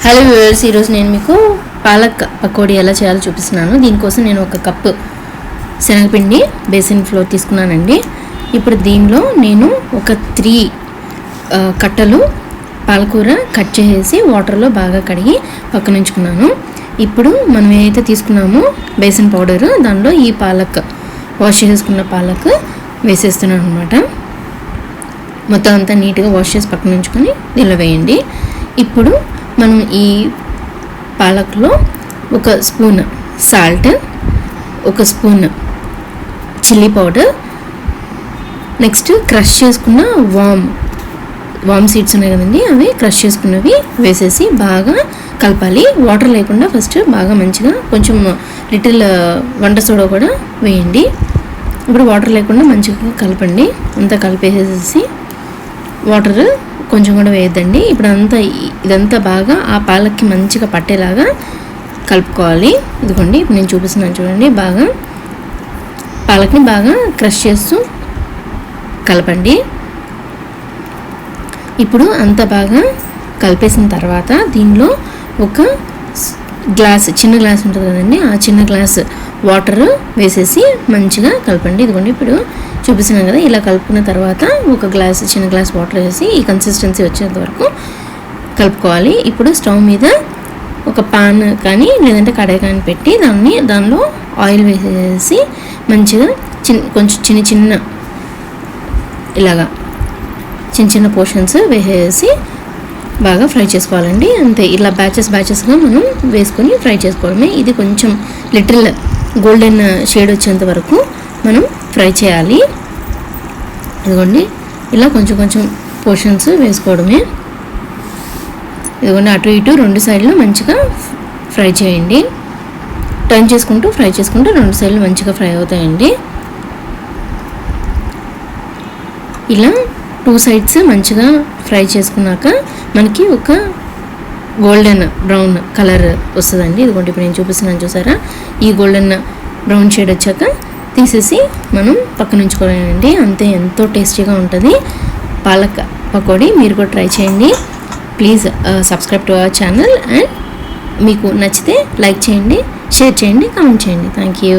Hello viewers, ఈరోజు నేను మీకు పాలక్ పకోడీ ఎలా చేయాలో చూపిస్తున్నాను. దీనికోసం నేను ఒక కప్పు శనగపిండి బేసిన్ ఫ్లోర్ తీసుకున్నానండి. ఇప్పుడు దీనిలో నేను ఒక 3 కట్టలు పాలకూర కట్ చేసి వాటర్లో బాగా కడిగి పక్కన ఉంచుకున్నాను. ఇప్పుడు మనం ఏదైతే తీసుకున్నామో బేసిన్ పౌడర్, దానిలో ఈ పాలక్ వాష్ చేసుకున్న పాలక్ వేసేస్తున్నాను అనమాట. మొత్తం అంతా నీట్గా వాష్ చేసి పక్కన ఉంచుకొని దీనిలో వేయండి. ఇప్పుడు మనం ఈ పాలక్లో ఒక స్పూన్ సాల్ట్, ఒక spoon chilli powder, next crush చేసుకున్న వామ్ సీడ్స్ ఉన్నాయి కదండి, అవి క్రష్ చేసుకున్నవి వేసేసి బాగా కలపాలి. వాటర్ లేకుండా ఫస్ట్ బాగా మంచిగా కొంచెం లిటిల్ వంట సోడా కూడా వేయండి. ఇప్పుడు వాటర్ లేకుండా మంచిగా కలపండి. అంతా కలిపేసేసి వాటర్ కొంచెం కూడా వేయద్దండి. ఇప్పుడు ఇదంతా బాగా ఆ పాలక్కి మంచిగా పట్టేలాగా కలుపుకోవాలి. ఇదిగోండి ఇప్పుడు నేను చూపిస్తున్నాను చూడండి. బాగా పాలక్ని బాగా క్రష్ చేస్తూ కలపండి. ఇప్పుడు అంత బాగా కలిపేసిన తర్వాత దీనిలో ఒక గ్లాస్, చిన్న గ్లాస్ ఉంటుంది కదండి, ఆ చిన్న గ్లాస్ వాటర్ వేసేసి మంచిగా కలపండి. ఇదిగోండి ఇప్పుడు చూపిస్తున్నాం కదా, ఇలా కలుపుకున్న తర్వాత ఒక చిన్న గ్లాస్ వాటర్ వేసి ఈ కన్సిస్టెన్సీ వచ్చేంత వరకు కలుపుకోవాలి. ఇప్పుడు స్టవ్ మీద ఒక పాన్ కానీ లేదంటే కడాయి కానీ పెట్టి దానిలో ఆయిల్ వేసేసి మంచిగా కొంచెం చిన్న ఇలాగా చిన్న పోర్షన్స్ వేసేసి బాగా ఫ్రై చేసుకోవాలండి. అంతే, ఇలా బ్యాచెస్గా మనం వేసుకొని ఫ్రై చేసుకోవడమే. ఇది కొంచెం లిటిల్ గోల్డెన్ షేడ్ వచ్చేంత వరకు మనం ఫ్రై చేయాలి. ఇదిగోండి ఇలా కొంచెం పోర్షన్స్ వేసుకోవడమే. ఇదిగోండి అటు ఇటు 2 సైడ్లు మంచిగా ఫ్రై చేయండి. టర్న్ చేసుకుంటూ ఫ్రై చేసుకుంటూ 2 సైడ్లు మంచిగా ఫ్రై అవుతాయండి. ఇలా 2 సైడ్స్ మంచిగా ఫ్రై చేసుకున్నాక మనకి ఒక గోల్డెన్ బ్రౌన్ కలర్ వస్తుందండి. ఇదిగోండి ఇప్పుడు నేను చూపిస్తున్నాను చూసారా, ఈ గోల్డెన్ బ్రౌన్ షేడ్ వచ్చాక తీసేసి మనం పక్కన ఉంచుకోవాలండి. అంతే, ఎంతో టేస్టీగా ఉంటుంది పాలక్ పకోడీ. మీరు కూడా ట్రై చేయండి. Please subscribe to our channel. And మీకు నచ్చితే లైక్ చేయండి, షేర్ చేయండి, కామెంట్ చేయండి. Thank you.